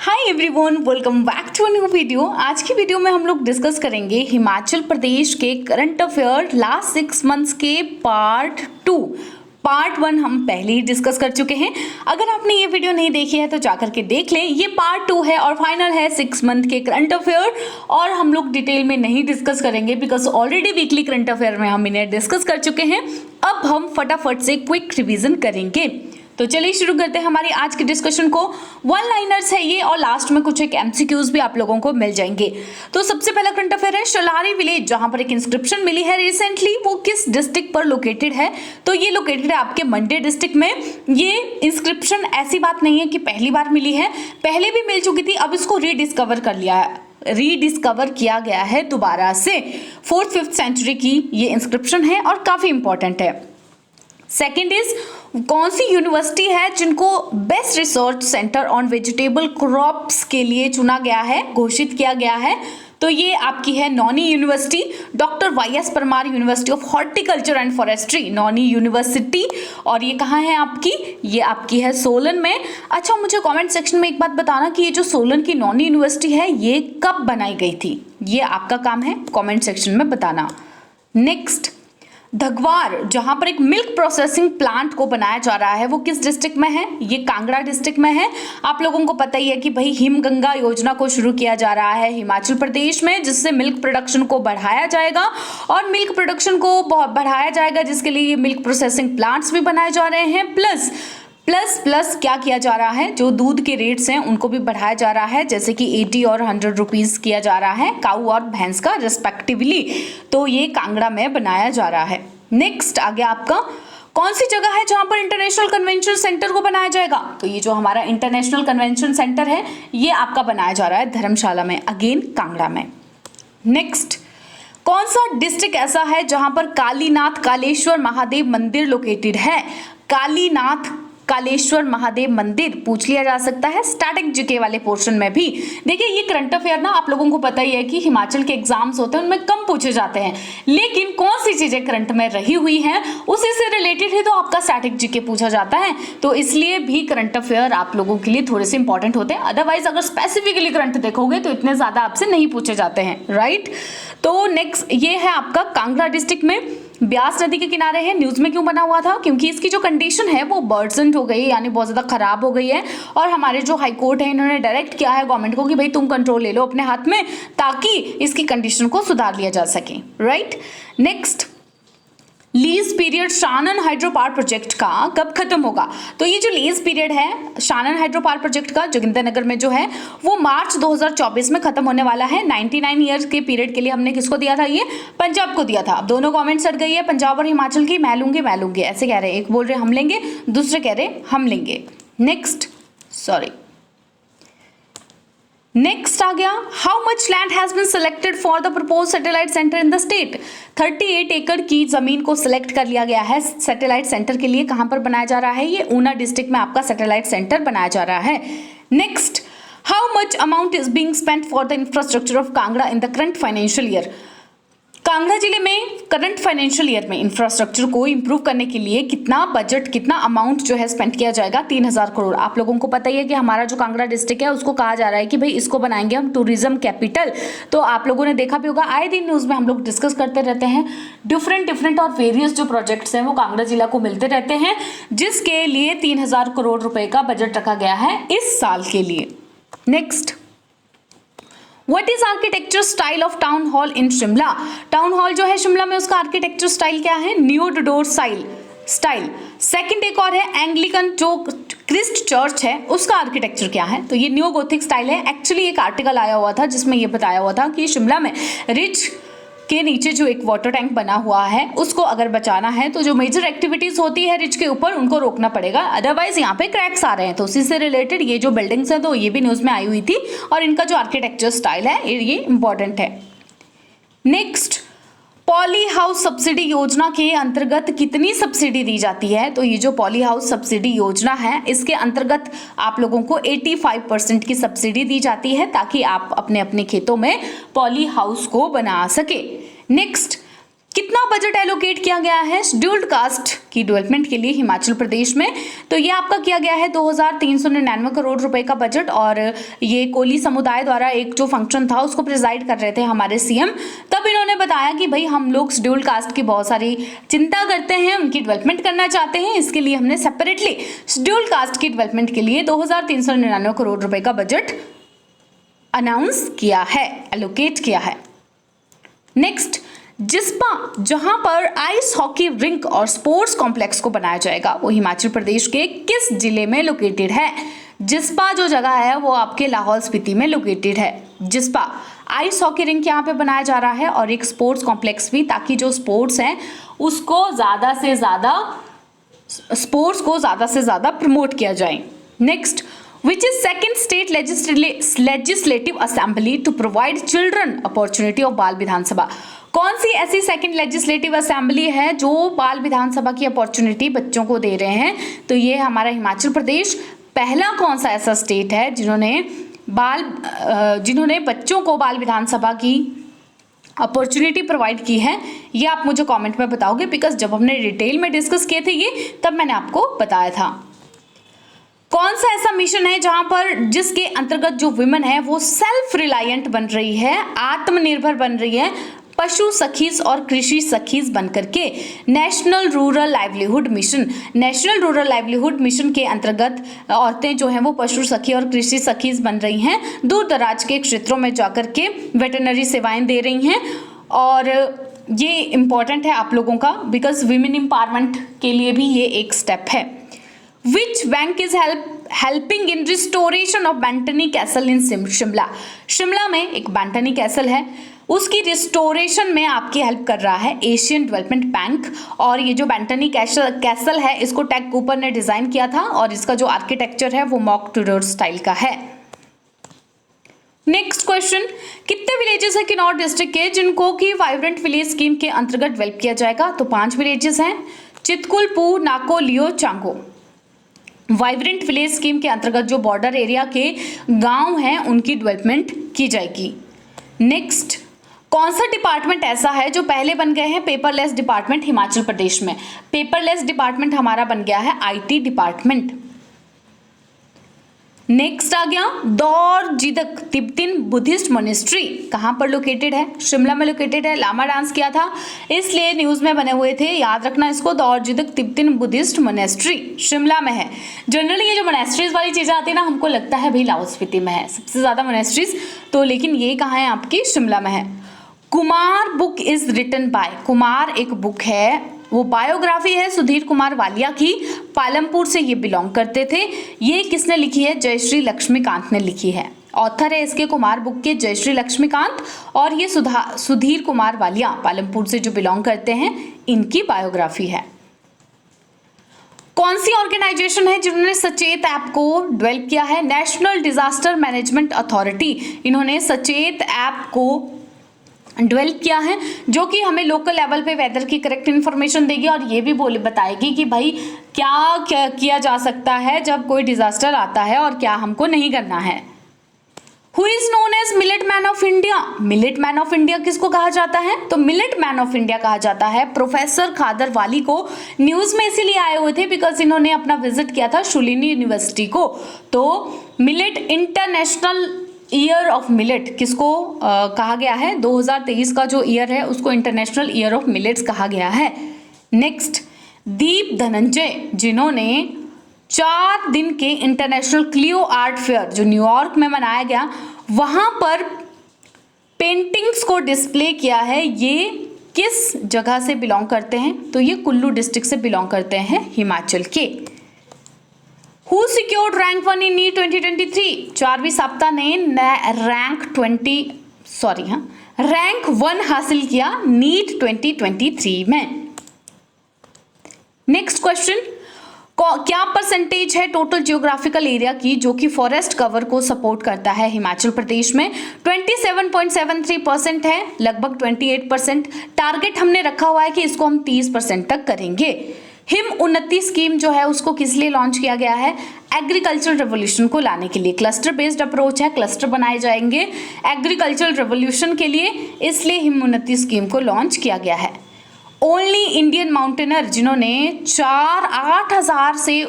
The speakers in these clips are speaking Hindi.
Hi everyone, welcome back to a new video. आज की वीडियो में हम लोग डिस्कस करेंगे हिमाचल प्रदेश के करंट अफेयर लास्ट 6 मंथ्स के पार्ट 2। पार्ट 1 हम पहले ही डिस्कस कर चुके हैं। अगर आपने ये वीडियो नहीं देखी है तो जाकर के देख लें। ये पार्ट 2 है और फाइनल है 6 मंथ के करंट अफेयर, और हम लोग डिटेल में नहीं डिस्कस करेंगे because already weekly current affair में हम इन्हें डिस्कस कर चुके हैं। अब हम फटाफट से क्विक रिवीजन करेंगे। तो चलिए शुरू करते हैं हमारी आज की डिस्कशन को। वन लाइनर्स है ये और लास्ट में कुछ एक एमसीक्यूज भी आप लोगों को मिल जाएंगे। तो सबसे पहला करंट अफेयर है शलारी विलेज, जहां पर एक इंस्क्रिप्शन मिली है रिसेंटली। वो किस डिस्ट्रिक्ट पर लोकेटेड है? तो ये लोकेटेड है आपके मंडी डिस्ट्रिक्ट में। ये इंस्क्रिप्शन ऐसी बात नहीं है कि पहली बार मिली है, पहले भी मिल चुकी थी, अब इसको रीडिस्कवर किया गया है दोबारा से। 4th-5th सेंचुरी की ये इंस्क्रिप्शन है और काफी इंपॉर्टेंट है। सेकेंड इज कौन सी यूनिवर्सिटी है जिनको best research centre on vegetable crops के लिए चुना गया है, घोषित किया गया है? तो ये आपकी है Nauni university, doctor YS. Parmar university of horticulture and forestry, Nauni university. और ये कहाँ है आपकी? ये आपकी है सोलन में। अच्छा, मुझे कमेंट सेक्शन में एक बात बताना कि ये जो सोलन की नौनी यूनिवर्सिटी है ये कब बनाई गई थी? ये आपका काम है कमेंट सेक्शन में बताना। नेक्स्ट, धगवार, जहां पर एक मिल्क प्रोसेसिंग प्लांट को बनाया जा रहा है, वो किस डिस्ट्रिक्ट में है? ये कांगड़ा डिस्ट्रिक्ट में है। आप लोगों को पता ही है कि भाई हिमगंगा योजना को शुरू किया जा रहा है हिमाचल प्रदेश में, जिससे मिल्क प्रोडक्शन को बढ़ाया जाएगा। और मिल्क प्रोडक्शन को बढ़ाया जाएगा जिसके लिए ये मिल्क प्रोसेसिंग प्लांट्स भी बनाए जा रहे हैं। प्लस क्या किया जा रहा है? जो दूध के रेट्स हैं उनको भी बढ़ाया जा रहा है, जैसे कि 80 और 100 रुपीज किया जा रहा है काऊ और भैंस का रेस्पेक्टिवली। तो ये कांगड़ा में बनाया जा रहा है। नेक्स्ट आ गया आपका, कौन सी जगह है जहां पर इंटरनेशनल कन्वेंशन सेंटर को बनाया जाएगा? तो ये जो हमारा इंटरनेशनल कन्वेंशन सेंटर है ये आपका बनाया जा रहा है धर्मशाला में, अगेन कांगड़ा में। नेक्स्ट, कौन सा डिस्ट्रिक्ट ऐसा है जहां पर कालीनाथ कालेश्वर महादेव मंदिर लोकेटेड है? कालीनाथ कालेश्वर महादेव मंदिर पूछ लिया जा सकता है स्टैटिक जीके वाले पोर्शन में भी। देखिए, ये करंट अफेयर ना आप लोगों को पता ही है कि हिमाचल के एग्जाम्स होते हैं उनमें कम पूछे जाते हैं, लेकिन कौन सी चीजें करंट में रही हुई हैं उसी से रिलेटेड ही तो आपका स्टैटिक जीके पूछा जाता है। तो इसलिए भी करंट अफेयर आप लोगों के लिए थोड़े से इंपॉर्टेंट होते हैं। अदरवाइज अगर स्पेसिफिकली करंट देखोगे तो इतने ज्यादा आपसे नहीं पूछे जाते हैं, राइट? तो नेक्स्ट ये है आपका कांगड़ा डिस्ट्रिक्ट में, ब्यास नदी के किनारे है। न्यूज में क्यों बना हुआ था? क्योंकि इसकी जो कंडीशन है वो बर्डसंट हो गई, यानी बहुत ज्यादा खराब हो गई है। और हमारे जो हाई कोर्ट है इन्होंने डायरेक्ट किया है गवर्नमेंट को कि भाई तुम कंट्रोल ले लो अपने हाथ में, ताकि इसकी कंडीशन को सुधार लिया जा सके, right? Next, lease period Shanan hydro power project का कब खत्म होगा? तो ये जो लीज पीरियड है शानन हाइड्रो पावर प्रोजेक्ट का जोगिंद्रनगर में जो है वो मार्च 2024 में खत्म होने वाला है। 99 ईयर्स के पीरियड के लिए हमने किसको दिया था? ये पंजाब को दिया था। अब दोनों गवर्नमेंट सट गई है, पंजाब और हिमाचल की। मैं लूंगी ऐसे कह रहे हैं, एक बोल रहे हम लेंगे, दूसरे कह रहे हम लेंगे। नेक्स्ट आ गया, how much land has been selected for the propose satellite centre in the state? 38 एकड़ की जमीन को सिलेक्ट कर लिया गया है सैटेलाइट सेंटर के लिए। कहां पर बनाया जा रहा है? ये ऊना डिस्ट्रिक्ट में आपका सैटेलाइट सेंटर बनाया जा रहा है। Next, how much amount is being spent for the infrastructure of Kangra in the current financial year? Kangra जिले में करंट फाइनेंशियल ईयर में इंफ्रास्ट्रक्चर को इंप्रूव करने के लिए कितना बजट, कितना अमाउंट जो है स्पेंड किया जाएगा? 3000 करोड़। आप लोगों को पता ही है कि हमारा जो कांगड़ा डिस्ट्रिक्ट है उसको कहा जा रहा है कि भाई इसको बनाएंगे हम टूरिज्म कैपिटल। तो आप लोगों ने देखा भी होगा, आए दिन न्यूज में हम लोग डिस्कस करते रहते हैं, डिफरेंट और वेरियस जो प्रोजेक्ट्स हैं वो कांगड़ा जिला को मिलते रहते हैं, जिसके लिए 3000 करोड़ रुपए का बजट रखा गया है इस साल के लिए। Next, What is architecture style of town hall in Shimla? Town hall जो है शिमला में उसका आर्किटेक्चर स्टाइल क्या है? New door style. सेकंड एक और है एंग्लिकन, जो क्रिस्ट चर्च है उसका आर्किटेक्चर क्या है? तो ये न्यू गोथिक स्टाइल है। एक्चुअली एक आर्टिकल आया हुआ था जिसमें ये बताया हुआ था कि शिमला में रिच के नीचे जो एक वाटर टैंक बना हुआ है उसको अगर बचाना है तो जो मेजर एक्टिविटीज होती है रिच के ऊपर उनको रोकना पड़ेगा, अदरवाइज यहाँ पे क्रैक्स आ रहे हैं। तो उसी से रिलेटेड ये जो बिल्डिंग्स है तो ये भी न्यूज में आई हुई थी, और इनका जो आर्किटेक्चर स्टाइल है ये इंपॉर्टेंट है। नेक्स्ट, पॉली हाउस सब्सिडी योजना के अंतर्गत कितनी सब्सिडी दी जाती है? तो ये जो पॉली हाउस सब्सिडी योजना है इसके अंतर्गत आप लोगों को 85% की सब्सिडी दी जाती है, ताकि आप अपने अपने खेतों में पॉली हाउस को बना सके। नेक्स्ट, कितना बजट एलोकेट किया गया है शेड्यूल्ड कास्ट की डेवलपमेंट के लिए हिमाचल प्रदेश में? तो ये आपका किया गया है 2399 करोड़ रुपए का बजट, और ये कोली समुदाय द्वारा एक जो फंक्शन था उसको प्रिजाइड कर रहे थे हमारे सीएम। तब इन्होंने बताया कि भाई हम लोग शेड्यूल्ड कास्ट की बहुत सारी चिंता करते हैं, उनकी डेवलपमेंट करना चाहते हैं, इसके लिए हमने सेपरेटली शेड्यूल्ड कास्ट की डेवलपमेंट के लिए 2399 करोड़ रुपए का बजट अनाउंस किया है, एलोकेट किया है। नेक्स्ट, जिस्पा, जहां पर आइस हॉकी रिंक और स्पोर्ट्स कॉम्प्लेक्स को बनाया जाएगा, वो हिमाचल प्रदेश के किस जिले में लोकेटेड है? जिस्पा जो जगह है वो आपके लाहौल स्पीति में लोकेटेड है। जिस्पा आइस हॉकी रिंक यहाँ पे बनाया जा रहा है और एक स्पोर्ट्स कॉम्प्लेक्स भी, ताकि जो स्पोर्ट्स हैं उसको ज़्यादा से ज़्यादा, स्पोर्ट्स को ज़्यादा से ज़्यादा प्रमोट किया जाए। Next, which is second state legislative assembly to provide children opportunity of बाल विधानसभा? कौन सी ऐसी सेकंड लेजिस्लेटिव असेंबली है जो बाल विधानसभा की अपॉर्चुनिटी बच्चों को दे रहे हैं? तो ये हमारा हिमाचल प्रदेश पहला कौन सा ऐसा स्टेट है जिन्होंने बच्चों को बाल विधानसभा की अपॉर्चुनिटी प्रोवाइड की है? ये आप मुझे कमेंट में बताओगे, बिकॉज जब हमने डिटेल में डिस्कस किए थे ये, तब मैंने आपको बताया था। कौन सा ऐसा मिशन है जहां पर जिसके अंतर्गत जो विमेन है वो सेल्फ रिलायंट बन रही है, आत्मनिर्भर बन रही है, पशु सखीज और कृषि सखीज बनकर के? National rural livelihood mission. National rural livelihood mission के अंतर्गत औरतें जो हैं वो पशु सखी और कृषि सखीज बन रही हैं, दूर दराज के क्षेत्रों में जाकर के वेटरनरी सेवाएं दे रही हैं। और ये इम्पॉर्टेंट है आप लोगों का, बिकॉज विमेन एम्पावरमेंट के लिए भी ये एक स्टेप है। Which bank is helping in restoration of Bantani Castle in Shimla? Shimla में एक बैंटनी कैसल है, उसकी रिस्टोरेशन में आपकी हेल्प कर रहा है एशियन डेवलपमेंट बैंक। और ये जो बैंटनी कैसल है इसको टैग कूपर ने डिजाइन किया था और इसका जो आर्किटेक्चर है वो मॉक टूडोर स्टाइल का है। नेक्स्ट क्वेश्चन, कितने विलेजेस है किन्नौर डिस्ट्रिक्ट के जिनको की वाइब्रेंट विलेज स्कीम के अंतर्गत डेवलप किया जाएगा? तो 5 विलेजेस हैं, चितकुल, पू, नाको, लियो, चांगो। वाइब्रेंट विलेज स्कीम के अंतर्गत जो बॉर्डर एरिया के गांव हैं उनकी डेवलपमेंट की जाएगी। नेक्स्ट, कौन सा डिपार्टमेंट ऐसा है जो पहले बन गए हैं पेपरलेस डिपार्टमेंट हिमाचल प्रदेश में? पेपरलेस डिपार्टमेंट हमारा बन गया है आईटी डिपार्टमेंट। नेक्स्ट आ गया दौर जिदक तिब्बतिन बुद्धिस्ट मोनेस्ट्री, कहां पर लोकेटेड है? शिमला में लोकेटेड है। लामा डांस किया था इसलिए न्यूज में बने हुए थे, याद रखना इसको। दौर जिदक तिब्बतिन बुद्धिस्ट मोनेस्ट्री शिमला में है। जनरली ये जो मोनेस्ट्रीज वाली चीजें आती है ना, हमको लगता है भाई लाहौल स्पीति में है सबसे ज्यादा मोनेस्ट्रीज, तो लेकिन ये कहाँ है आपकी? शिमला में है। Kumar book is written by, Kumar एक बुक है, वो बायोग्राफी है सुधीर कुमार वालिया की, पालमपुर से ये बिलोंग करते थे। ये किसने लिखी है? जयश्री लक्ष्मीकांत ने लिखी है। ऑथर है इसके कुमार बुक के जयश्री लक्ष्मीकांत, और ये सुधीर कुमार वालिया पालमपुर से जो बिलोंग करते हैं, इनकी बायोग्राफी है। कौन सी ऑर्गेनाइजेशन है जिन्होंने सचेत ऐप को डेवलप किया है? नेशनल डिजास्टर मैनेजमेंट अथॉरिटी, इन्होंने सचेत ऐप को डेवलप किया है, जो कि हमें लोकल लेवल पे वेदर की करेक्ट इन्फॉर्मेशन देगी और ये भी बताएगी कि भाई क्या किया जा सकता है जब कोई डिजास्टर आता है और क्या हमको नहीं करना है। Who is known as millet man of India? Millet man of India किसको कहा जाता है? तो मिलेट मैन ऑफ इंडिया कहा जाता है प्रोफेसर खादर वाली को। न्यूज में इसीलिए आए हुए थे बिकॉज इन्होंने अपना विजिट किया था शुलिनी यूनिवर्सिटी को। तो millet international year of millet किसको कहा गया है? 2023 का जो ईयर है उसको इंटरनेशनल ईयर ऑफ मिलेट्स कहा गया है। नेक्स्ट, दीप धनंजय, जिन्होंने 4 दिन के इंटरनेशनल क्लियो आर्ट फेयर जो न्यूयॉर्क में मनाया गया, वहां पर पेंटिंग्स को डिस्प्ले किया है। ये किस जगह से बिलोंग करते हैं? तो ये कुल्लू डिस्ट्रिक्ट से बिलोंग करते हैं, हिमाचल के। Who secured rank 1 in NEET 2023? चारवी सप्ताह ने रैंक 1 हासिल किया नीट 2023 में। नेक्स्ट क्वेश्चन, क्या परसेंटेज है टोटल जियोग्राफिकल एरिया की जो कि फॉरेस्ट कवर को सपोर्ट करता है हिमाचल प्रदेश में? 27.73% है, लगभग 28%। टारगेट हमने रखा हुआ है कि इसको हम 30% तक करेंगे। हिम उन्नति स्कीम जो है उसको किस लिए लॉन्च किया गया है? एग्रीकल्चर रेवोल्यूशन को लाने के लिए। क्लस्टर बेस्ड अप्रोच है, क्लस्टर बनाए जाएंगे एग्रीकल्चर रेवोल्यूशन के लिए, इसलिए हिम उन्नति स्कीम को लॉन्च किया गया है। ओनली इंडियन माउंटेनर जिन्होंने 8,000 से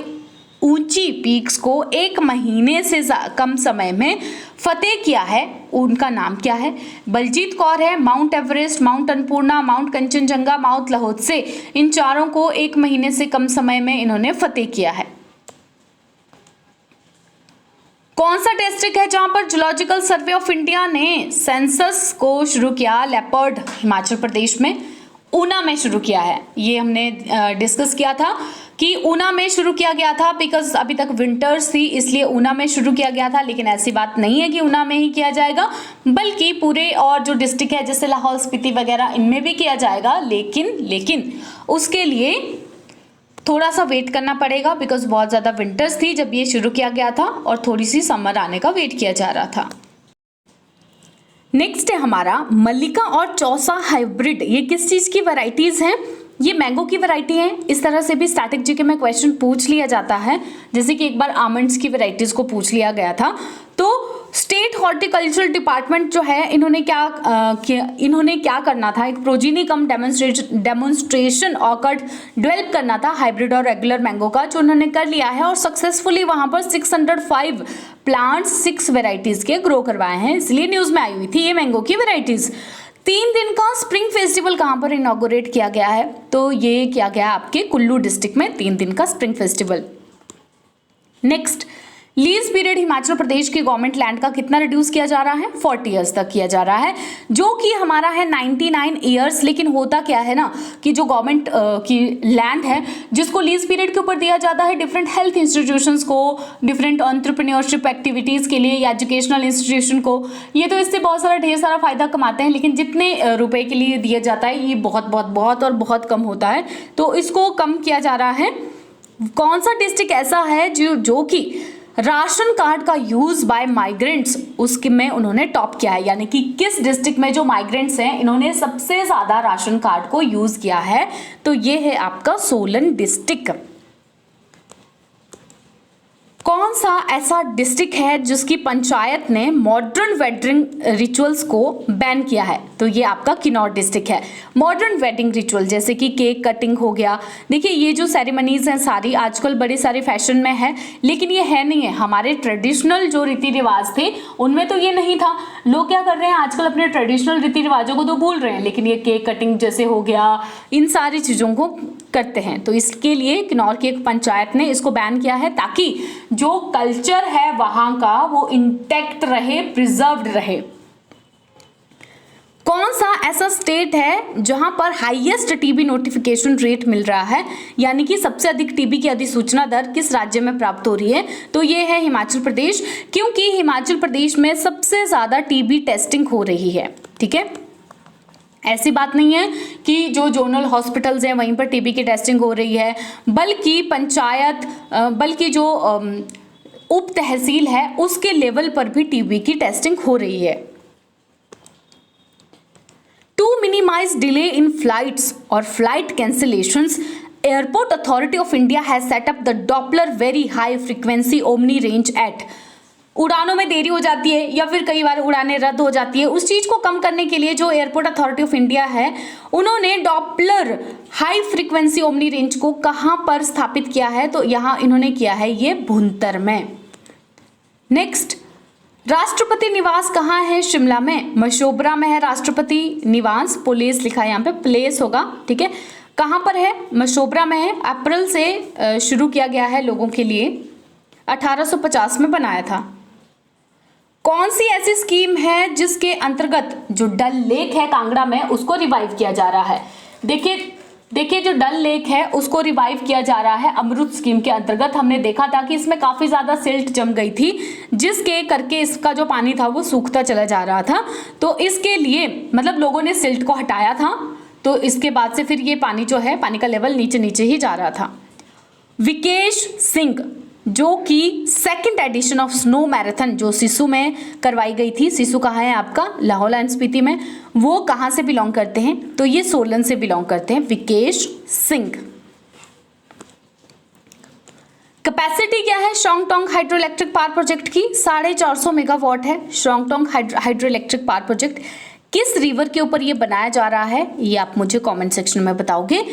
ऊंची पीक्स को 1 महीने से कम समय में फतेह किया है, उनका नाम क्या है? बलजीत कौर है, mount Everest, mount Annapurna, mount Kanchenjunga, mount Lhotse, इन चारों को 1 महीने से कम समय में इन्होंने फतेह किया है। कौन सा डिस्ट्रिक्ट है जहां पर जूलॉजिकल सर्वे ऑफ इंडिया ने सेंसस को शुरू किया? लेपर्ड, हिमाचल प्रदेश में ऊना में शुरू किया है। ये हमने डिस्कस किया था कि ऊना में शुरू किया गया था बिकॉज अभी तक विंटर्स थी, इसलिए ऊना में शुरू किया गया था। लेकिन ऐसी बात नहीं है कि ऊना में ही किया जाएगा, बल्कि पूरे और जो डिस्ट्रिक्ट है जैसे लाहौल स्पीति वगैरह इनमें भी किया जाएगा। लेकिन उसके लिए थोड़ा सा वेट करना पड़ेगा बिकॉज बहुत ज़्यादा विंटर्स थी जब ये शुरू किया गया था और थोड़ी सी समर आने का वेट किया जा रहा था। नेक्स्ट है हमारा मल्लिका और चौसा हाइब्रिड। ये किस चीज़ की वैरायटीज़ हैं? ये मैंगो की वैरायटी है। इस तरह से भी स्टैटिक जीके में क्वेश्चन पूछ लिया जाता है, जैसे कि एक बार आमंड्स की वैरायटीज़ को पूछ लिया गया था। तो स्टेट हॉर्टिकल्चरल डिपार्टमेंट जो है इन्होंने क्या करना था, एक प्रोजीनी कम डेमोन्स्ट्रेशन ऑर्किड डेवलप करना था हाइब्रिड और रेगुलर मैंगो का, जो उन्होंने कर लिया है और सक्सेसफुली वहां पर 605 प्लांट्स 6 वेराइटीज के ग्रो करवाए हैं। इसलिए न्यूज में आई हुई थी ये मैंगो की वेराइटीज। 3 दिन का स्प्रिंग फेस्टिवल कहां पर इनॉग्रेट किया गया है? तो ये किया गया आपके कुल्लू डिस्ट्रिक्ट में 3 दिन का spring festival. Next, lease period Himachal Pradesh की गवर्नमेंट लैंड का कितना रिड्यूस किया जा रहा है? 40 ईयर्स तक किया जा रहा है, जो कि हमारा है 99 ईयर्स। लेकिन होता क्या है ना कि जो गवर्नमेंट की लैंड है जिसको लीज पीरियड के ऊपर दिया जाता है डिफरेंट हेल्थ इंस्टीट्यूशंस को, डिफरेंट एंटरप्रेन्योरशिप एक्टिविटीज के लिए या एजुकेशनल इंस्टीट्यूशन को, ये तो इससे बहुत सारा ढेर सारा फायदा कमाते हैं। लेकिन जितने रुपए के लिए दिया जाता है ये बहुत कम होता है, तो इसको कम किया जा रहा है। कौन सा डिस्ट्रिक्ट ऐसा है जो कि राशन कार्ड का यूज बाय माइग्रेंट्स उसके में उन्होंने टॉप किया है? यानी कि किस डिस्ट्रिक्ट में जो माइग्रेंट्स हैं इन्होंने सबसे ज्यादा राशन कार्ड को यूज किया है? तो ये है आपका सोलन डिस्ट्रिक्ट। कौन सा ऐसा डिस्ट्रिक्ट है जिसकी पंचायत ने मॉडर्न वेडिंग रिचुअल्स को बैन किया है? तो ये आपका किन्नौर डिस्ट्रिक्ट है। मॉडर्न वेडिंग रिचुअल जैसे कि केक कटिंग हो गया, देखिए ये जो सेरेमनीज हैं सारी आजकल बड़े सारे फैशन में है, लेकिन ये है नहीं है हमारे ट्रेडिशनल जो रीति रिवाज थे उनमें तो ये नहीं था। लोग क्या कर रहे हैं आजकल अपने ट्रेडिशनल रीति रिवाजों को तो भूल रहे हैं, लेकिन ये केक कटिंग जैसे हो गया इन सारी चीज़ों को करते हैं। तो इसके लिए किन्नौर की एक पंचायत ने इसको बैन किया है ताकि जो कल्चर है वहां का वो इंटैक्ट रहे, प्रिजर्व्ड रहे। कौन सा ऐसा स्टेट है जहां पर हाईएस्ट टीबी नोटिफिकेशन रेट मिल रहा है, यानी कि सबसे अधिक टीबी की अधिसूचना दर किस राज्य में प्राप्त हो रही है? तो ये है हिमाचल प्रदेश, क्योंकि हिमाचल प्रदेश में सबसे ज्यादा टीबी टेस्टिंग हो रही है। ठीक है, ऐसी बात नहीं है कि जो जोनल हॉस्पिटल्स हैं वहीं पर टीबी की टेस्टिंग हो रही है, बल्कि पंचायत बल्कि जो उप तहसील है उसके लेवल पर भी टीबी की टेस्टिंग हो रही है। To minimize delay in flights और flight cancellations, airport authority of India has set up the Doppler very high frequency omni range at. उड़ानों में देरी हो जाती है या फिर कई बार उड़ानें रद्द हो जाती है, उस चीज को कम करने के लिए जो एयरपोर्ट अथॉरिटी ऑफ इंडिया है उन्होंने Doppler high frequency omni range को कहां पर स्थापित किया है? तो यहां इन्होंने किया है ये भुंतर में। नेक्स्ट, राष्ट्रपति निवास कहाँ है? शिमला में। मशोबरा में है राष्ट्रपति निवास, पुलिस लिखा है यहाँ पे, प्लेस होगा। ठीक है, कहाँ पर है? मशोबरा में है। अप्रैल से शुरू किया गया है लोगों के लिए, 1850 में बनाया था। कौन सी ऐसी स्कीम है जिसके अंतर्गत जो डल लेक है कांगड़ा में उसको रिवाइव किया जा रहा है? देखिए जो डल लेक है उसको रिवाइव किया जा रहा है अमृत स्कीम के अंतर्गत। हमने देखा था कि इसमें काफी ज्यादा सिल्ट जम गई थी जिसके करके इसका जो पानी था वो सूखता चला जा रहा था। तो इसके लिए मतलब लोगों ने सिल्ट को हटाया था, तो इसके बाद से फिर ये पानी जो है पानी का लेवल नीचे नीचे ही जा रहा था। विकेश सिंह जो कि second edition of snow marathon जो सिसु में करवाई गई थी, सिसु कहाँ है आपका? लाहौल एंड स्पीति में। वो कहाँ से बिलोंग करते हैं? तो ये सोलन से बिलोंग करते हैं, विकेश सिंह। कैपेसिटी क्या है Shongtong hydro electric power project की? 450 मेगावाट है Shongtong hydro electric power project. किस रिवर के ऊपर ये बनाया जा रहा है, ये आप मुझे कमेंट सेक्शन में बताओगे।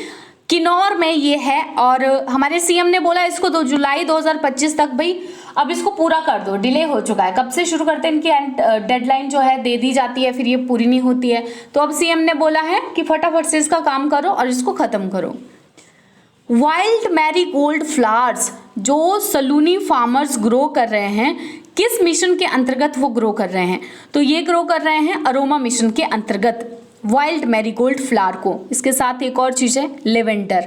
किन्नौर में ये है और हमारे सीएम ने बोला इसको 2 जुलाई 2025 तक भाई अब इसको पूरा कर दो, डिले हो चुका है। कब से शुरू करते हैं, इनकी डेडलाइन जो है दे दी जाती है, फिर ये पूरी नहीं होती है। तो अब सीएम ने बोला है कि फटाफट से इसका काम करो और इसको खत्म करो। वाइल्ड मैरीगोल्ड फ्लावर्स जो सलूनी फार्मर्स ग्रो कर रहे हैं, किस मिशन के अंतर्गत वो ग्रो कर रहे हैं, तो ये ग्रो कर रहे हैं अरोमा मिशन के अंतर्गत वाइल्ड मैरीगोल्ड फ्लावर को। इसके साथ एक और चीज है लेवेंडर,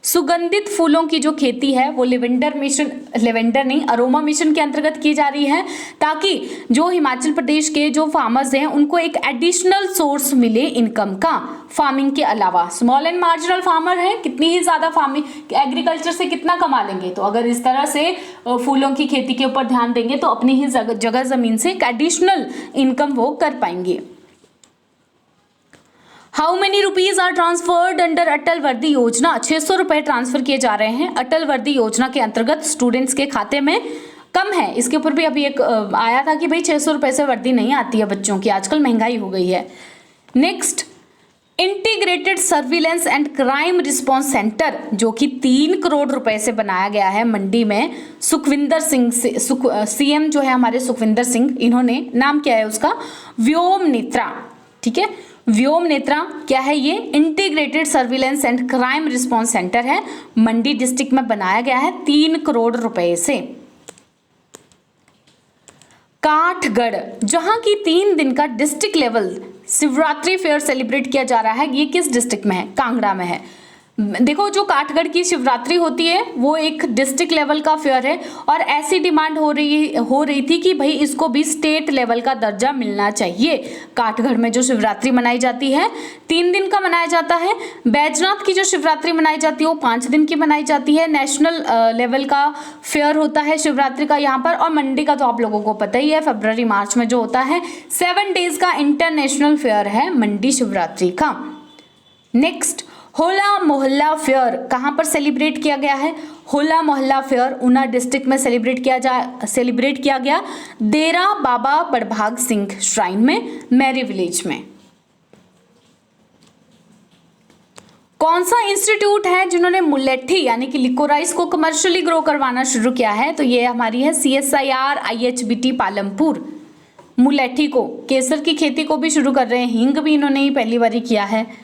सुगंधित फूलों की जो खेती है वो लेवेंडर नहीं अरोमा मिशन के अंतर्गत की जा रही है, ताकि जो हिमाचल प्रदेश के जो फार्मर्स हैं उनको एक एडिशनल सोर्स मिले इनकम का, फार्मिंग के अलावा। स्मॉल एंड मार्जिनल फार्मर है, कितनी ही ज्यादा फार्मिंग एग्रीकल्चर से कितना कमा लेंगे, तो अगर इस तरह से फूलों की खेती के ऊपर ध्यान देंगे तो अपनी ही जगह जमीन से एक एडिशनल इनकम वो कर पाएंगे। How many rupees are transferred under Atal वर्दी योजना, 600 रुपए ट्रांसफर किए जा रहे हैं अटल वर्दी योजना के अंतर्गत स्टूडेंट्स के खाते में। कम है, इसके ऊपर भी अभी एक आया था कि भाई 600 रुपए से वर्दी नहीं आती है बच्चों की, आजकल महंगाई हो गई है। Next, integrated surveillance and crime response centre जो कि 3 करोड़ रुपए से बनाया गया है मंडी में। सुखविंदर सिंह सीएम जो है हमारे सुखविंदर सिंह, इन्होंने नाम क्या है उसका, व्योम नेत्रा, ठीक है, व्योम नेत्रा क्या है ये, integrated surveillance and crime response centre है, मंडी डिस्ट्रिक्ट में बनाया गया है 3 करोड़ रुपए से। काठगढ़ जहां की 3 दिन का district level Shivratri fair celebrate किया जा रहा है, ये किस डिस्ट्रिक्ट में है, कांगड़ा में है। देखो जो काठगढ़ की शिवरात्रि होती है वो एक डिस्ट्रिक्ट लेवल का फेयर है और ऐसी डिमांड हो रही थी कि भाई इसको भी स्टेट लेवल का दर्जा मिलना चाहिए। काठगढ़ में जो शिवरात्रि मनाई जाती है 3 दिन का मनाया जाता है। बैजनाथ की जो शिवरात्रि मनाई जाती है वो 5 दिन की मनाई जाती है। नेशनल लेवल का फेयर होता है शिवरात्रि का यहाँ पर, और मंडी का तो आप लोगों को पता ही है, फरवरी मार्च में जो होता है। 7 डेज का इंटरनेशनल फेयर है मंडी शिवरात्रि का। नेक्स्ट, होला मोहल्ला फेयर कहाँ पर सेलिब्रेट किया गया है, होला मोहल्ला फेयर ऊना डिस्ट्रिक्ट में सेलिब्रेट किया गया देरा बाबा बड़भाग सिंह श्राइन में, मैरी विलेज में। कौन सा इंस्टीट्यूट है जिन्होंने मुलेठी यानी कि लिकोराइस को कमर्शियली ग्रो करवाना शुरू किया है, तो ये हमारी है CSIR IHBT पालमपुर। मुलेठी को, केसर की खेती को भी शुरू कर रहे हैं, हींग भी इन्होंने ही पहली बार किया है।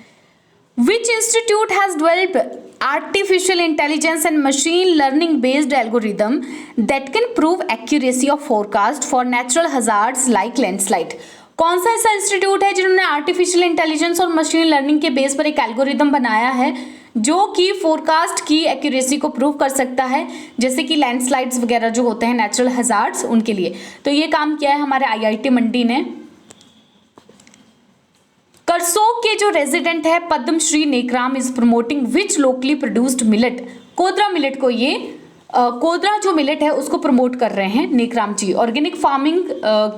Which institute has developed artificial intelligence and machine learning based algorithm that can prove accuracy of forecast for natural hazards like landslide? कौन सा ऐसा इंस्टीट्यूट है जिन्होंने आर्टिफिशियल इंटेलिजेंस और मशीन लर्निंग के बेस पर एक एल्गोरिदम बनाया है जो कि फोरकास्ट की एक्यूरेसी को प्रूव कर सकता है, जैसे कि लैंडस्लाइड्स वगैरह जो होते हैं नेचुरल हजार्ड्स उनके लिए। तो ये काम किया है हमारे IIT मंडी ने। करसोग के जो रेजिडेंट है Padmashri Nekram is promoting which locally produced millet, kodra millet को, ये कोदरा जो मिलेट है उसको प्रमोट कर रहे हैं नेकराम जी। ऑर्गेनिक फार्मिंग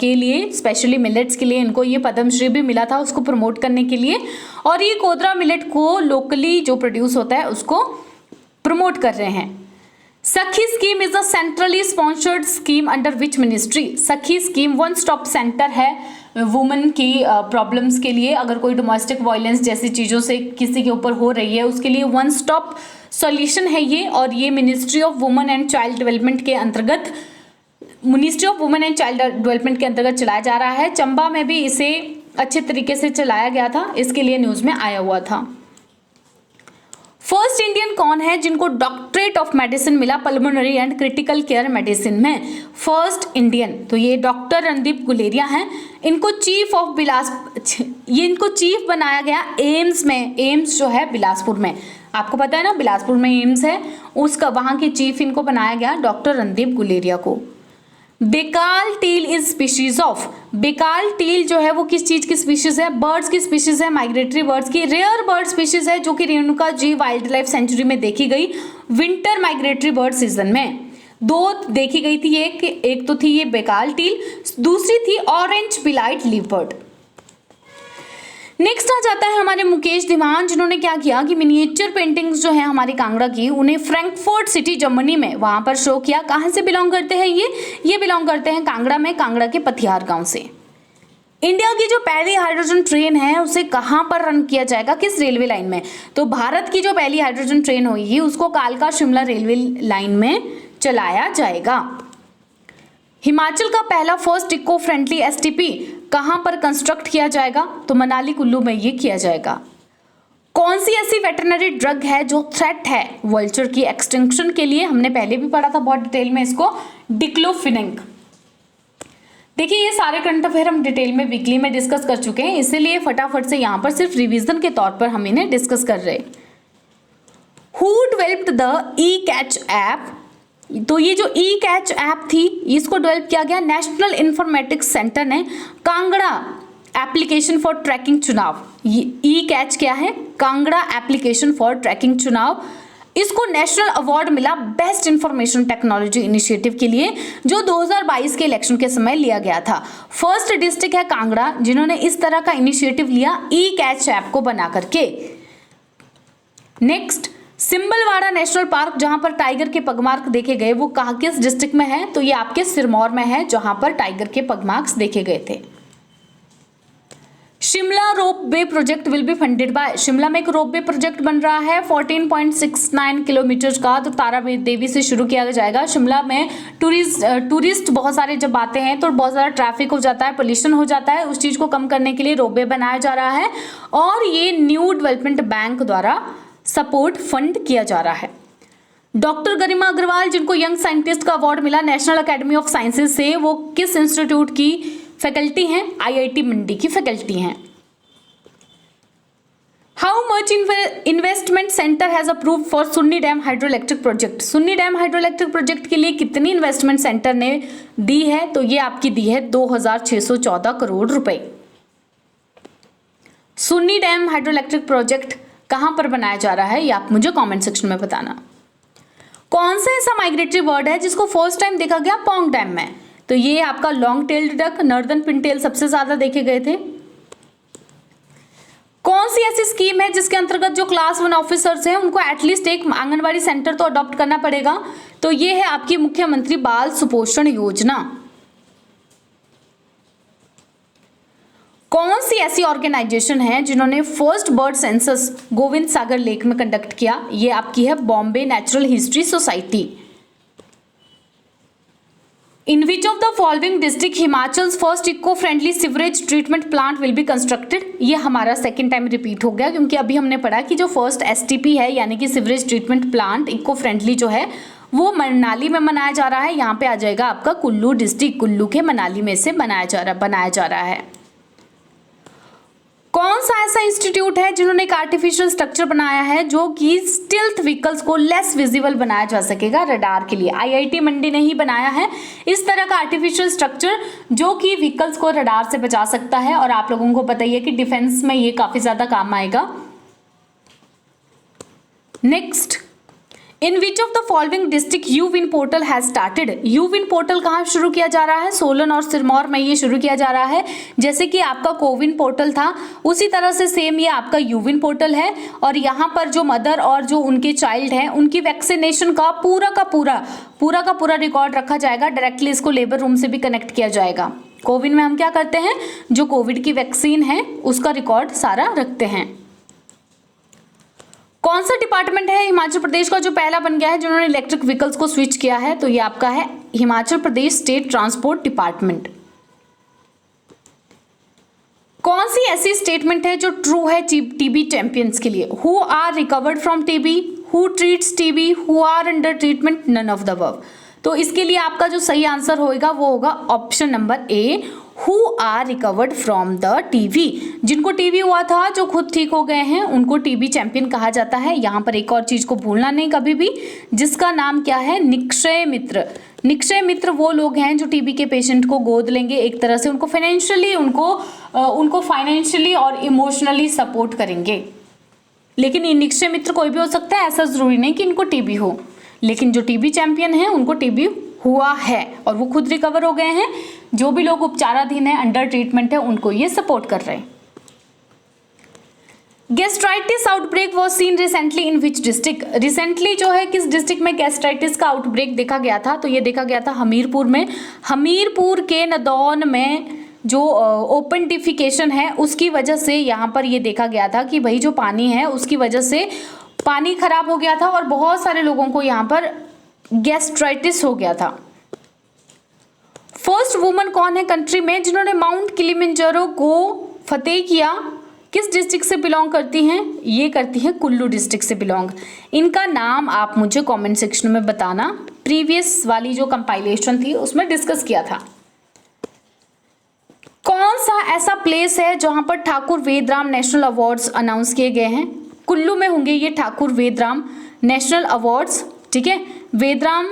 के लिए, स्पेशली मिलेट्स के लिए इनको ये पद्मश्री भी मिला था उसको प्रमोट करने के लिए, और ये कोदरा मिलेट को लोकली जो प्रोड्यूस होता है उसको प्रमोट कर रहे हैं। सखी scheme is a centrally sponsored scheme under which ministry, सखी स्कीम वन स्टॉप सेंटर है वुमेन की प्रॉब्लम्स के लिए। अगर कोई डोमेस्टिक वायलेंस जैसी चीज़ों से किसी के ऊपर हो रही है उसके लिए वन स्टॉप सॉल्यूशन है ये, और ये ministry of women and child development के अंतर्गत चलाया जा रहा है। चंबा में भी इसे अच्छे तरीके से चलाया गया था, इसके लिए न्यूज़ में आया हुआ था। फर्स्ट इंडियन कौन है जिनको डॉक्टरेट ऑफ मेडिसिन मिला pulmonary and critical care medicine में, फर्स्ट इंडियन, तो ये डॉक्टर रणदीप गुलेरिया हैं। इनको चीफ बनाया गया एम्स में, एम्स जो है बिलासपुर में, आपको पता है ना बिलासपुर में एम्स है, उसका वहां के चीफ इनको बनाया गया डॉक्टर रणदीप गुलेरिया को। Baikal teal is species of, Baikal teal जो है वो किस चीज की स्पीशीज है, बर्ड्स की स्पीशीज है, माइग्रेटरी बर्ड्स की, रेयर बर्ड स्पीशीज है जो कि Renuka ji wild life sanctuary में देखी गई विंटर माइग्रेटरी बर्ड सीजन में। 2 देखी गई थी, एक तो थी ये बेकाल टील, दूसरी थी ऑरेंज बिलाइट लीव बर्ड। नेक्स्ट आ जाता है हमारे मुकेश धीमान, जिन्होंने क्या किया कि मिनिएचर पेंटिंग्स जो है हमारी कांगड़ा की, उन्हें फ्रैंकफर्ट सिटी जर्मनी में वहां पर शो किया। कहां से बिलोंग करते हैं ये बिलोंग करते हैं कांगड़ा में, कांगड़ा के पथियार गांव से। इंडिया की जो पहली हाइड्रोजन ट्रेन है उसे कहां पर रन किया जाएगा, किस रेलवे लाइन में? तो भारत की जो पहली हाइड्रोजन ट्रेन होगी उसको कालका शिमला रेलवे लाइन में चलाया जाएगा। हिमाचल का पहला फर्स्ट इको फ्रेंडली एसटीपी कहां पर कंस्ट्रक्ट किया जाएगा? तो मनाली कुल्लू में ये किया जाएगा। कौन सी ऐसी वेटरनरी ड्रग है जो थ्रेट है वल्चर की एक्सटिंक्शन के लिए? हमने पहले भी पढ़ा था बहुत डिटेल में इसको, डिक्लोफिनेक। देखिए ये सारे करंट अफेयर हम डिटेल में वीकली में डिस्कस कर चुके हैं, इसीलिए फटाफट से यहाँ पर सिर्फ रिवीजन के तौर पर हम इन्हें डिस्कस कर रहे हैं। Who developed the E catch app? तो ये जो ई कैच ऐप थी इसको डेवलप किया गया नेशनल इंफॉर्मेटिक्स सेंटर ने कांगड़ा एप्लीकेशन फॉर ट्रैकिंग चुनाव। ई कैच क्या है? कांगड़ा एप्लीकेशन फॉर ट्रैकिंग चुनाव। इसको नेशनल अवार्ड मिला बेस्ट इंफॉर्मेशन टेक्नोलॉजी इनिशिएटिव के लिए, जो 2022 के इलेक्शन के समय लिया गया था। फर्स्ट डिस्ट्रिक्ट है कांगड़ा जिन्होंने इस तरह का इनिशिएटिव लिया ई कैच ऐप को बना करके। नेक्स्ट, सिंबलवाड़ा नेशनल पार्क जहां पर टाइगर के पगमार्क देखे गए वो कहाँ किस डिस्ट्रिक्ट में है? तो ये आपके सिरमौर में है जहां पर टाइगर के पगमार्क्स देखे गए थे। Shimla ropeway project will be funded by. Shimla में एक रोप वे प्रोजेक्ट बन रहा है 14.69 किलोमीटर का, तो तारा देवी से शुरू किया जाएगा। शिमला में टूरिस्ट बहुत सारे जब आते हैं तो बहुत सारा ट्रैफिक हो जाता है, पोल्यूशन हो जाता है, उस चीज को कम करने के लिए रोप वे बनाया जा रहा है और ये न्यू डेवलपमेंट बैंक द्वारा सपोर्ट फंड किया जा रहा है। डॉक्टर गरिमा अग्रवाल जिनको यंग साइंटिस्ट का अवार्ड मिला नेशनल अकेडमी ऑफ साइंसेज से, वो किस इंस्टीट्यूट की फैकल्टी हैं? आईआईटी मंडी की फैकल्टी हैं। How much investment centre has approved for Sunni dam hydro electric project? Sunni dam hydro electric project के लिए कितनी इन्वेस्टमेंट सेंटर ने दी है? तो ये आपकी दी है 2614 करोड़ रुपए। Sunni dam hydro electric project कहां पर बनाया जा रहा है ये आप मुझे कमेंट सेक्शन में बताना। कौन सा ऐसा माइग्रेटरी बर्ड है जिसको फर्स्ट टाइम देखा गया पोंग डैम में? तो ये आपका long tailed duck, northern Pintail सबसे ज्यादा देखे गए थे। कौन सी ऐसी स्कीम है जिसके अंतर्गत जो क्लास 1 ऑफिसर्स हैं उनको एटलीस्ट एक आंगनबाड़ी सेंटर तो अडॉप्ट करना पड़ेगा? तो ये है आपकी मुख्यमंत्री बाल सुपोषण योजना। कौन सी ऐसी ऑर्गेनाइजेशन है जिन्होंने first bird census Govind Sagar lake में कंडक्ट किया? ये आपकी है Bombay natural history society. In which of the following district Himachal's first eco friendly sewerage treatment plant will be constructed? ये हमारा सेकंड टाइम रिपीट हो गया क्योंकि अभी हमने पढ़ा कि जो फर्स्ट एसटीपी है यानी कि sewerage treatment plant eco friendly जो है वो मनाली में बनाया जा रहा है। यहाँ पे आ जाएगा आपका कुल्लू डिस्ट्रिक्ट, कुल्लू के मनाली में से बनाया जा रहा है। कौन सा ऐसा इंस्टीट्यूट है जिन्होंने एक आर्टिफिशियल स्ट्रक्चर बनाया है जो कि स्टिल्थ व्हीकल्स को लेस विजिबल बनाया जा सकेगा रडार के लिए? आईआईटी मंडी ने ही बनाया है इस तरह का आर्टिफिशियल स्ट्रक्चर जो कि व्हीकल्स को रडार से बचा सकता है और आप लोगों को पता ही है कि डिफेंस में ये काफी ज्यादा काम आएगा। Next, in which of the following district you win portal has started? You win portal कहाँ शुरू किया जा रहा है? सोलन और सिरमौर में ये शुरू किया जा रहा है। जैसे कि आपका कोविन पोर्टल था उसी तरह से सेम ये आपका यूविन पोर्टल है और यहाँ पर जो मदर और जो उनके चाइल्ड हैं उनकी वैक्सीनेशन का पूरा रिकॉर्ड रखा जाएगा। डायरेक्टली इसको लेबर रूम से भी कनेक्ट किया जाएगा। कोविन में हम क्या करते हैं, जो कोविड की वैक्सीन है उसका रिकॉर्ड सारा रखते हैं। कौन सा डिपार्टमेंट है हिमाचल प्रदेश का जो पहला बन गया है जिन्होंने इलेक्ट्रिक व्हीकल्स को स्विच किया है? तो ये आपका है Himachal Pradesh state transport department. कौन सी ऐसी स्टेटमेंट है जो ट्रू है टीबी चैंपियंस के लिए? Who are recovered from TB, who treats TB, who are under treatment, none of the above. तो इसके लिए आपका जो सही आंसर होगा वो होगा option number A, who are recovered from the TB. जिनको टीबी हुआ था जो खुद ठीक हो गए हैं उनको टीबी चैंपियन कहा जाता है। यहाँ पर एक और चीज को भूलना नहीं कभी भी, जिसका नाम क्या है, निक्षय मित्र। निक्षय मित्र वो लोग हैं जो टीबी के पेशेंट को गोद लेंगे, एक तरह से उनको फाइनेंशियली और इमोशनली सपोर्ट करेंगे। लेकिन ये निक्षय मित्र कोई भी हो सकता है, ऐसा जरूरी नहीं कि इनको टीबी हो, लेकिन जो टीबी चैंपियन है उनको टीबी हुआ है और वो खुद रिकवर हो गए हैं। जो भी लोग उपचाराधीन है, अंडर ट्रीटमेंट है, उनको ये सपोर्ट कर रहे हैं। Gastritis outbreak was scene recently in which district? Recently जो है किस डिस्ट्रिक्ट में गैस्ट्राइटिस का आउटब्रेक देखा गया था? तो ये देखा गया था हमीरपुर में। हमीरपुर के नदौन में जो ओपन डिफिकेशन है उसकी वजह से यहाँ पर ये देखा गया था कि भाई जो पानी है उसकी वजह से पानी खराब हो गया था और बहुत सारे लोगों को यहाँ पर गैस्ट्राइटिस हो गया था। फर्स्ट वुमन कौन है कंट्री में जिन्होंने माउंट किलिमंजारो को फतेह किया? किस डिस्ट्रिक्ट से बिलोंग करती हैं? ये करती हैं कुल्लू डिस्ट्रिक्ट से बिलोंग। इनका नाम आप मुझे कमेंट सेक्शन में बताना, प्रीवियस वाली जो कंपाइलेशन थी उसमें डिस्कस किया था। कौन सा ऐसा प्लेस है जहां पर Thakur Vedram national awards announce किए गए हैं? कुल्लू में होंगे ये ठाकुर वेदराम नेशनल अवार्ड्स। ठीक है, वेदराम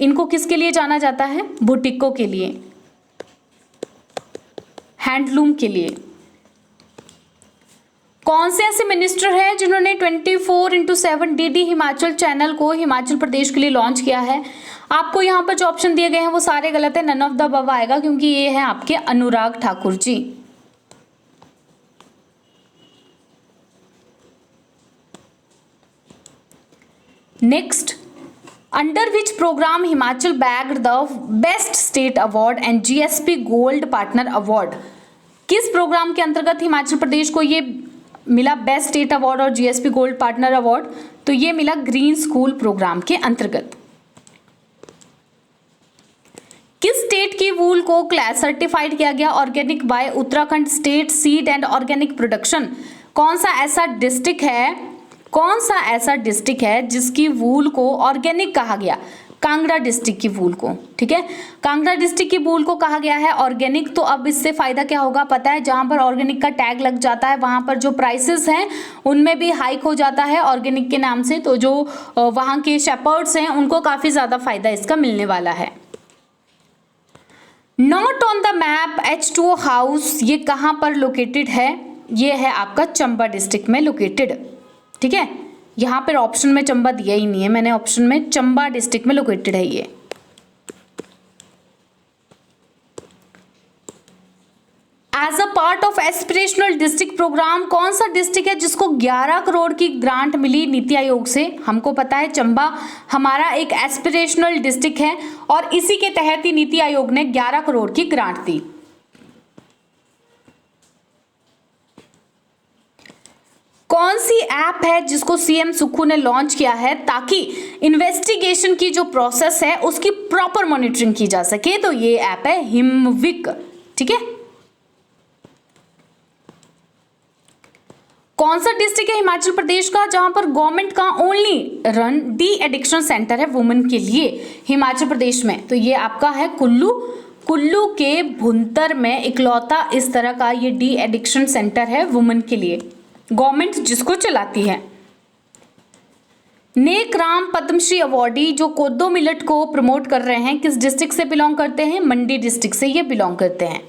इनको किसके लिए जाना जाता है? बुटीकों के लिए, हैंडलूम के लिए। कौन से ऐसे मिनिस्टर हैं जिन्होंने 24/7 डीडी हिमाचल चैनल को हिमाचल प्रदेश के लिए लॉन्च किया है? आपको यहाँ पर जो ऑप्शन दिए गए हैं वो सारे गलत है, नन ऑफ द अबव आएगा क्योंकि ये है आपके Anurag Thakur ji. Next, under which program Himachal bagged the best state award and GSP gold partner award? किस प्रोग्राम के अंतर्गत हिमाचल प्रदेश को ये मिला बेस्ट स्टेट अवार्ड और जीएसपी गोल्ड पार्टनर अवार्ड? तो ये मिला ग्रीन स्कूल प्रोग्राम के अंतर्गत। किस स्टेट की वूल को क्लास सर्टिफाइड किया गया organic by Uttarakhand state seed and organic production? कौन सा ऐसा डिस्ट्रिक्ट है जिसकी वूल को ऑर्गेनिक कहा गया? कांगड़ा डिस्ट्रिक्ट की वूल को। ठीक है, कांगड़ा डिस्ट्रिक्ट की वूल को कहा गया है ऑर्गेनिक। तो अब इससे फायदा क्या होगा पता है? जहां पर ऑर्गेनिक का टैग लग जाता है वहां पर जो प्राइसेस हैं उनमें भी हाइक हो जाता है ऑर्गेनिक के नाम से। तो जो वहां के शेपर्ड्स हैं उनको काफी ज्यादा फायदा इसका मिलने वाला है। Not on the map H2O house ये कहां पर लोकेटेड है? ये है आपका चंबा डिस्ट्रिक्ट में लोकेटेड। ठीक है, यहाँ पर ऑप्शन में चंबा दिया ही नहीं है मैंने, ऑप्शन में चंबा डिस्ट्रिक्ट में लोकेटेड है ये। As a part of aspirational district programme कौन सा डिस्ट्रिक्ट है जिसको 11 करोड़ की ग्रांट मिली नीति आयोग से? हमको पता है चंबा हमारा एक एस्पिरेशनल डिस्ट्रिक्ट है और इसी के तहत ही नीति आयोग ने 11 करोड़ की ग्रांट दी। कौन सी ऐप है जिसको सीएम सुक्खू ने लॉन्च किया है ताकि इन्वेस्टिगेशन की जो प्रोसेस है उसकी प्रॉपर मॉनिटरिंग की जा सके? तो ये ऐप है हिमविक। ठीक है, कौन सा डिस्ट्रिक्ट है हिमाचल प्रदेश का जहां पर गवर्नमेंट का only run de addiction centre है वुमेन के लिए हिमाचल प्रदेश में? तो ये आपका है कुल्लू। कुल्लू के भुंतर में इकलौता इस तरह का ये डी एडिक्शन सेंटर है वुमेन के लिए, गवर्नमेंट जिसको चलाती है। नेक राम पद्मश्री अवार्डी जो कोदो मिलेट को प्रमोट कर रहे हैं किस डिस्ट्रिक्ट से बिलोंग करते हैं? मंडी डिस्ट्रिक्ट से ये बिलोंग करते हैं।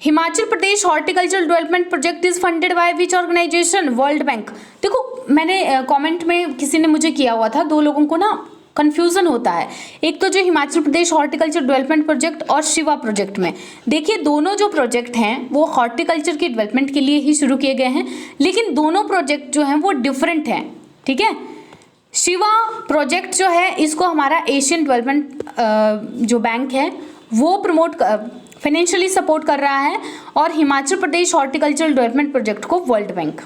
Himachal Pradesh horticulture development project is funded by which organisation? World bank. देखो मैंने कमेंट में किसी ने मुझे किया हुआ था, दो लोगों को ना कंफ्यूजन होता है, एक तो जो Himachal Pradesh horticulture development project और शिवा प्रोजेक्ट में। देखिए दोनों जो प्रोजेक्ट हैं वो हॉर्टिकल्चर की डेवलपमेंट के लिए ही शुरू किए गए हैं, लेकिन दोनों प्रोजेक्ट जो हैं वो डिफरेंट हैं। ठीक है, शिवा प्रोजेक्ट जो है इसको हमारा एशियन डेवलपमेंट जो बैंक है वो प्रमोट फाइनेंशियली सपोर्ट कर रहा है और Himachal Pradesh horticulture development project को वर्ल्ड बैंक।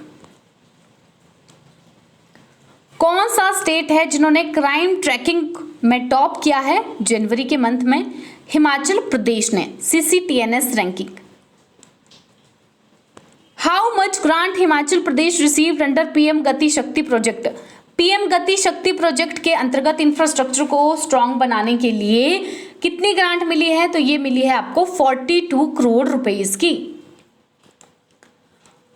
कौन सा स्टेट है जिन्होंने क्राइम ट्रैकिंग में टॉप किया है जनवरी के मंथ में? हिमाचल प्रदेश ने CCTNS ranking. How much grant Himachal Pradesh received under PM गति शक्ति प्रोजेक्ट? पीएम गति शक्ति प्रोजेक्ट के अंतर्गत इंफ्रास्ट्रक्चर को स्ट्रांग बनाने के लिए कितनी ग्रांट मिली है? तो ये मिली है आपको 42 करोड़ रुपए की।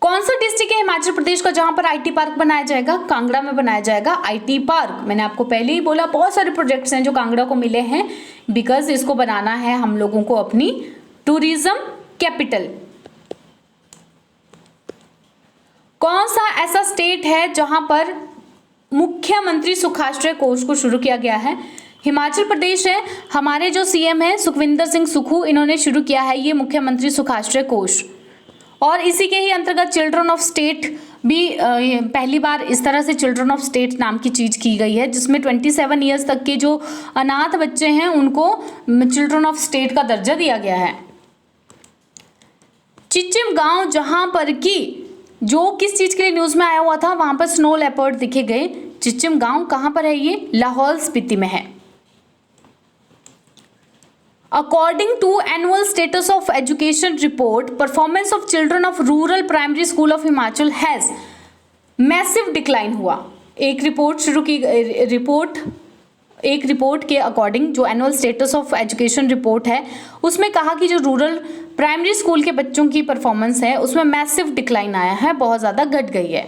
कौन सा डिस्ट्रिक्ट है हिमाचल प्रदेश का जहां पर आईटी पार्क बनाया जाएगा? कांगड़ा में बनाया जाएगा आईटी पार्क। मैंने आपको पहले ही बोला बहुत सारे प्रोजेक्ट्स हैं जो कांगड़ा को मिले हैं बिकॉज इसको बनाना है हम लोगों को अपनी टूरिज्म कैपिटल। कौन सा ऐसा स्टेट है जहां पर मुख्यमंत्री सुखाश्रय कोष को शुरू किया गया है? हिमाचल प्रदेश है। हमारे जो सीएम है सुखविंदर सिंह सुक्खू, इन्होंने शुरू किया है ये मुख्यमंत्री सुखाश्रय कोष और इसी के ही अंतर्गत चिल्ड्रन ऑफ स्टेट भी ये पहली बार इस तरह से चिल्ड्रन ऑफ स्टेट नाम की चीज़ की गई है, जिसमें 27 ईयर्स तक के जो अनाथ बच्चे हैं उनको चिल्ड्रन ऑफ स्टेट का दर्जा दिया गया है। चिचिम गांव जहां पर कि जो किस चीज़ के लिए न्यूज़ में आया हुआ था, वहां पर स्नो लेपर्ड दिखे गए। चिचिम गांव कहां पर है? ये लाहौल स्पीति में है। According to annual status of education report, performance of children of rural primary school of Himachal has massive decline हुआ। एक रिपोर्ट के अकॉर्डिंग जो annual status of education report है उसमें कहा कि जो रूरल प्राइमरी स्कूल के बच्चों की परफॉर्मेंस है उसमें मैसिव डिक्लाइन आया है, बहुत ज़्यादा घट गई है।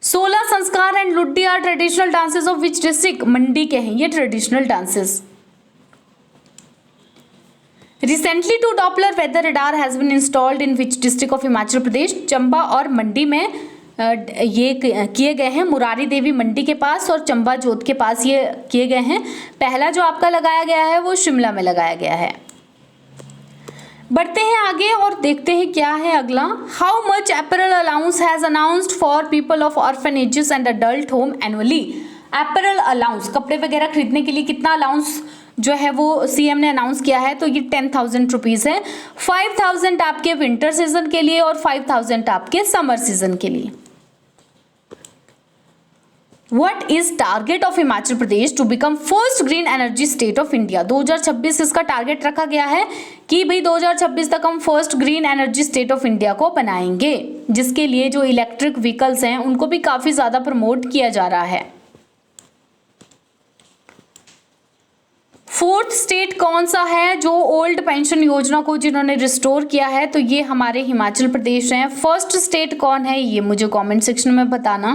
16 Sanskar and Luddi are traditional dances of which district? Mandi के हैं ये traditional dances. Recently, two Doppler weather radar has been installed in which district of Himachal Pradesh? Chamba और मंडी में ये किए गए हैं। मुरारी देवी मंडी के पास और चंबा जोत के पास ये किए गए हैं। पहला जो आपका लगाया गया है वो शिमला में लगाया गया है। बढ़ते हैं आगे और देखते हैं क्या है अगला। How much apparel allowance has announced for people of orphanages and adult home annually? Apparel allowance, कपड़े वगैरह खरीदने के लिए कितना अलाउंस जो है वो सीएम ने अनाउंस किया है, तो ये 10,000 रुपीज़ है। 5,000 आपके विंटर सीजन के लिए और 5,000 आपके समर सीजन के लिए। What is target of Himachal Pradesh to become first green energy state of India? 2026 इसका टारगेट रखा गया है कि भाई 2026 तक हम first green energy state of India को बनाएंगे, जिसके लिए जो इलेक्ट्रिक व्हीकल्स हैं उनको भी काफ़ी ज़्यादा प्रमोट किया जा रहा है। फोर्थ स्टेट कौन सा है जो ओल्ड पेंशन योजना को जिन्होंने रिस्टोर किया है? तो ये हमारे हिमाचल प्रदेश है। फर्स्ट स्टेट कौन है ये मुझे कमेंट सेक्शन में बताना।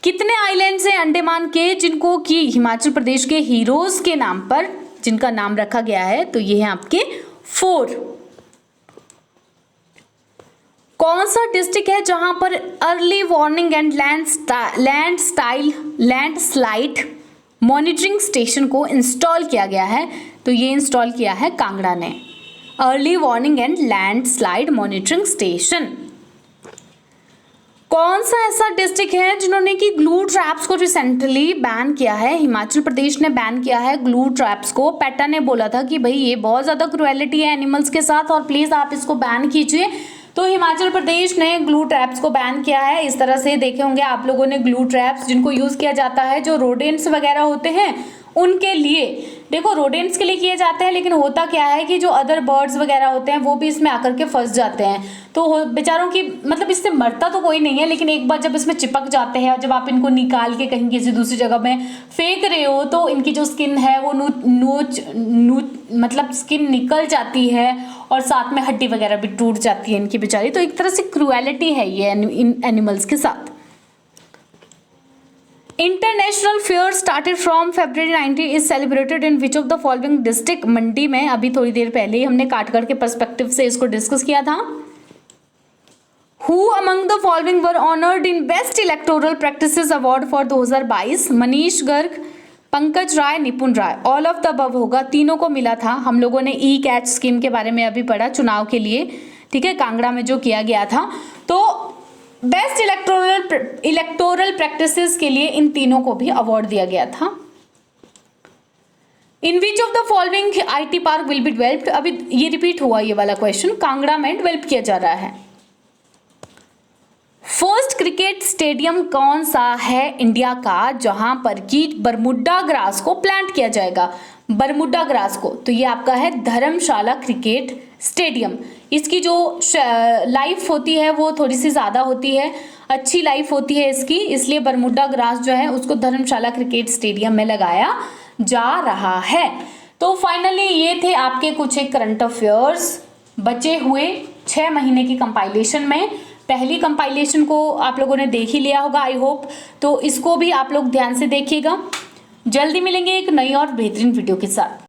कितने आइलैंड्स हैं अंडमान के जिनको कि हिमाचल प्रदेश के हीरोज के नाम पर जिनका नाम रखा गया है? तो ये है आपके 4। कौन सा डिस्ट्रिक्ट है जहां पर early warning and landslide monitoring station को इंस्टॉल किया गया है? तो ये इंस्टॉल किया है कांगड़ा ने, early warning and landslide monitoring station. कौन सा ऐसा डिस्ट्रिक्ट है जिन्होंने कि ग्लू ट्रैप्स को रिसेंटली बैन किया है? हिमाचल प्रदेश ने बैन किया है ग्लू ट्रैप्स को। पेटा ने बोला था कि भाई ये बहुत ज़्यादा क्रुएलिटी है एनिमल्स के साथ और प्लीज़ आप इसको बैन कीजिए, तो हिमाचल प्रदेश ने ग्लू ट्रैप्स को बैन किया है। इस तरह से देखे होंगे आप लोगों ने ग्लू ट्रैप्स जिनको यूज़ किया जाता है जो रोडेंट्स वगैरह होते हैं उनके लिए। देखो रोडेंट्स के लिए किए जाते हैं, लेकिन होता क्या है कि जो अदर बर्ड्स वगैरह होते हैं वो भी इसमें आकर के फंस जाते हैं, तो बेचारों की मतलब इससे मरता तो कोई नहीं है, लेकिन एक बार जब इसमें चिपक जाते हैं और जब आप इनको निकाल के कहीं किसी दूसरी जगह में फेंक रहे हो तो इनकी जो स्किन है वो मतलब स्किन निकल जाती है और साथ में हड्डी वगैरह भी टूट जाती है इनकी बेचारी। तो एक तरह से क्रूएलिटी है ये इन एनिमल्स के साथ। International fair started from February 19 is celebrated in which of the following district? Mandi में। अभी थोड़ी देर पहले ही हमने काटगढ़ के पर्सपेक्टिव से इसको डिस्कस किया था। Who among the following were honored in Best Electoral Practices Award for 2022? Manish Garg, Pankaj Rai, निपुण राय। ऑल ऑफ द अबव होगा, तीनों को मिला था। हम लोगों ने ई कैच स्कीम के बारे में अभी पढ़ा चुनाव के लिए, ठीक है, कांगड़ा में जो किया गया था। तो बेस्ट इलेक्टोरल प्रैक्टिसेस के लिए इन तीनों को भी अवार्ड दिया गया था। In which of the following IT park will be developed? अभी ये रिपीट हुआ ये वाला क्वेश्चन, कांगड़ा में डेवलप किया जा रहा है। फर्स्ट क्रिकेट स्टेडियम कौन सा है इंडिया का जहां पर कि बरमुडा ग्रास को प्लांट किया जाएगा? बरमुडा ग्रास को, तो ये आपका है धर्मशाला क्रिकेट स्टेडियम। इसकी जो लाइफ होती है वो थोड़ी सी ज़्यादा होती है, अच्छी लाइफ होती है इसकी, इसलिए बरमुडा ग्रास जो है उसको धर्मशाला क्रिकेट स्टेडियम में लगाया जा रहा है। तो फाइनली ये थे आपके कुछ एक करंट अफेयर्स बचे हुए 6 महीने की कंपाइलेशन में। पहली कंपाइलेशन को आप लोगों ने देख ही लिया होगा आई होप, तो इसको भी आप लोग ध्यान से देखिएगा। जल्दी मिलेंगे एक नई और बेहतरीन वीडियो के साथ।